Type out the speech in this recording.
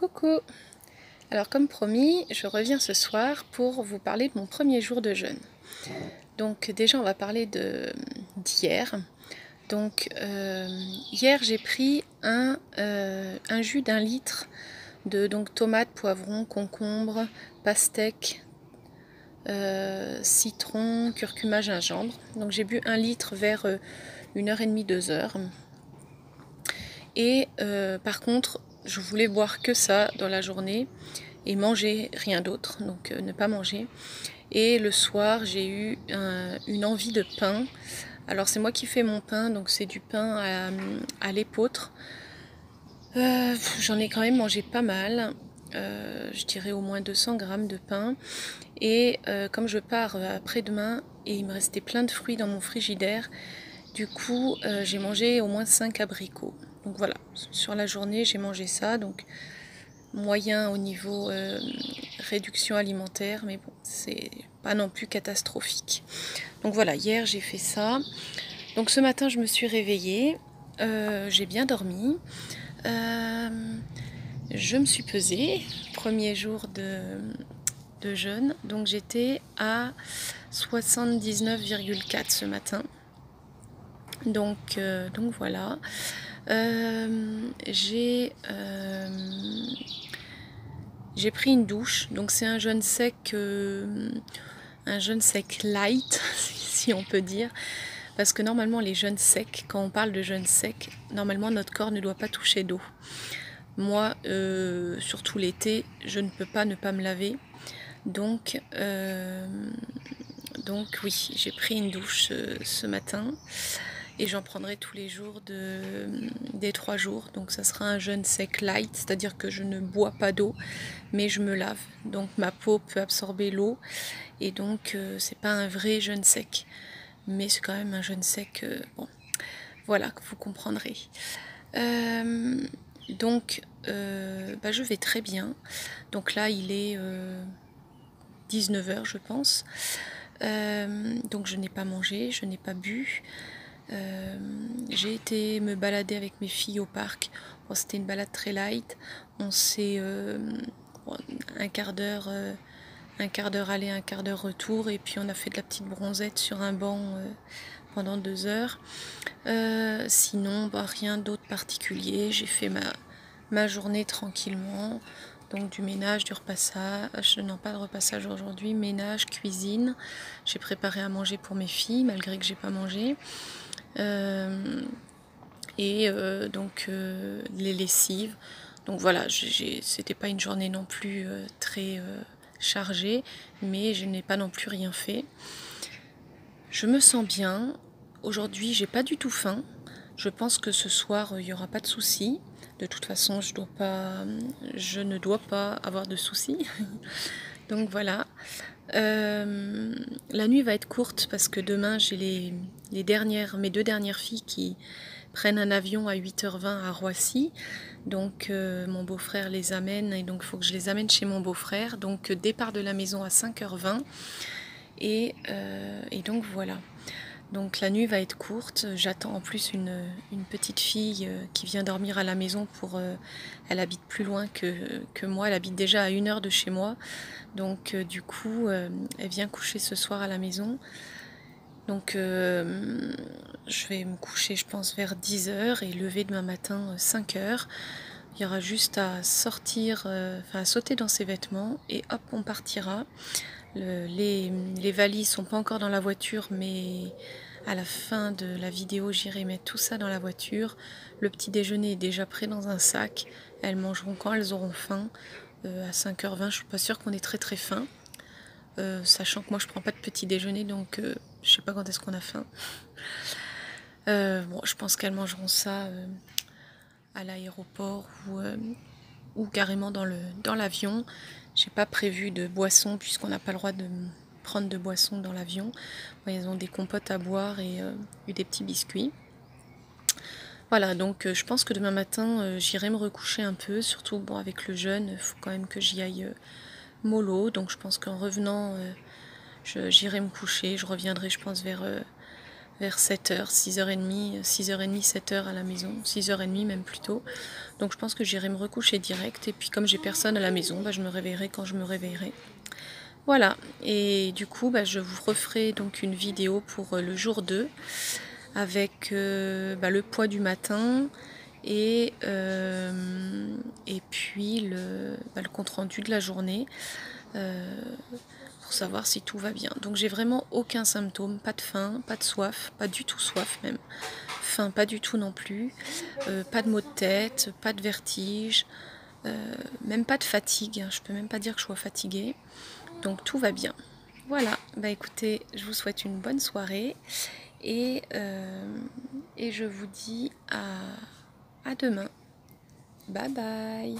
Coucou! Alors comme promis, je reviens ce soir pour vous parler de mon premier jour de jeûne. Donc déjà on va parler d'hier. Donc hier j'ai pris un jus d'1 litre de tomates, poivrons, concombres, pastèques, citron, curcuma, gingembre. Donc j'ai bu 1 litre vers 1h30, 2h. Et par contre, je voulais boire que ça dans la journée et manger rien d'autre, donc ne pas manger. Et le soir, j'ai eu une envie de pain. Alors c'est moi qui fais mon pain, donc c'est du pain à l'épeautre. J'en ai quand même mangé pas mal, je dirais au moins 200 grammes de pain. Et comme je pars après-demain et il me restait plein de fruits dans mon frigidaire, du coup j'ai mangé au moins 5 abricots. Donc voilà, sur la journée j'ai mangé ça, donc moyen au niveau réduction alimentaire, mais bon, c'est pas non plus catastrophique. Donc voilà, hier j'ai fait ça. Donc ce matin je me suis réveillée, j'ai bien dormi, je me suis pesée, premier jour de jeûne, donc j'étais à 79,4 ce matin. Donc voilà. J'ai pris une douche, donc c'est un jeûne sec light, si on peut dire, parce que normalement les jeûnes secs, quand on parle de jeûne sec, normalement notre corps ne doit pas toucher d'eau. Moi, surtout l'été, je ne peux pas ne pas me laver, donc oui, j'ai pris une douche ce matin. Et j'en prendrai tous les jours des 3 jours. Donc ça sera un jeûne sec light, c'est-à-dire que je ne bois pas d'eau, mais je me lave. Donc ma peau peut absorber l'eau. Et donc c'est pas un vrai jeûne sec. Mais c'est quand même un jeûne sec. Bon, voilà, vous comprendrez. Je vais très bien. Donc là, il est 19h, je pense. Donc je n'ai pas mangé, je n'ai pas bu. J'ai été me balader avec mes filles au parc. Bon, c'était une balade très light. On s'est un quart d'heure aller, un quart d'heure retour, et puis on a fait de la petite bronzette sur un banc pendant 2 heures. Sinon, rien d'autre particulier. J'ai fait ma journée tranquillement. Donc du ménage, du repassage, non pas de repassage aujourd'hui, ménage, cuisine. J'ai préparé à manger pour mes filles, malgré que j'ai pas mangé. Les lessives. Donc voilà, c'était pas une journée non plus très chargée, mais je n'ai pas non plus rien fait. Je me sens bien. Aujourd'hui, j'ai pas du tout faim. Je pense que ce soir, il n'y aura pas de soucis. De toute façon, je ne dois pas avoir de soucis. Donc voilà. La nuit va être courte parce que demain, j'ai mes 2 dernières filles qui prennent un avion à 8h20 à Roissy. Donc mon beau-frère les amène et donc il faut que je les amène chez mon beau-frère. Donc départ de la maison à 5h20. Et donc voilà. Donc la nuit va être courte. J'attends en plus une petite fille qui vient dormir à la maison elle habite plus loin que moi. Elle habite déjà à 1 heure de chez moi. Donc du coup, elle vient coucher ce soir à la maison. Donc je vais me coucher, je pense, vers 10h et lever demain matin 5h. Il y aura juste à sortir, à sauter dans ses vêtements et hop, on partira. Les valises sont pas encore dans la voiture, mais à la fin de la vidéo, j'irai mettre tout ça dans la voiture. Le petit déjeuner est déjà prêt dans un sac. Elles mangeront quand elles auront faim. À 5h20, je suis pas sûre qu'on ait très très faim. Sachant que moi je prends pas de petit déjeuner, donc je sais pas quand est-ce qu'on a faim. Bon, je pense qu'elles mangeront ça à l'aéroport ou carrément dans l'avion. J'ai pas prévu de boisson puisqu'on n'a pas le droit de prendre de boisson dans l'avion. Bon, ils ont des compotes à boire et des petits biscuits. Voilà, donc je pense que demain matin j'irai me recoucher un peu, surtout bon, avec le jeûne, il faut quand même que j'y aille mollo. Donc je pense qu'en revenant, j'irai me coucher. Je reviendrai, je pense, vers vers 7h, 6h30, 6h30, 7h à la maison, 6h30 même plutôt. Donc je pense que j'irai me recoucher direct, et puis comme j'ai personne à la maison, je me réveillerai quand je me réveillerai. Voilà, et du coup je vous referai donc une vidéo pour le jour 2 avec le poids du matin et puis le compte rendu de la journée pour savoir si tout va bien. Donc j'ai vraiment aucun symptôme, pas de faim, pas de soif, pas du tout soif même, faim pas du tout non plus, pas de maux de tête, pas de vertige, même pas de fatigue, je peux même pas dire que je sois fatiguée, donc tout va bien. Voilà, écoutez, je vous souhaite une bonne soirée et je vous dis à demain. Bye bye.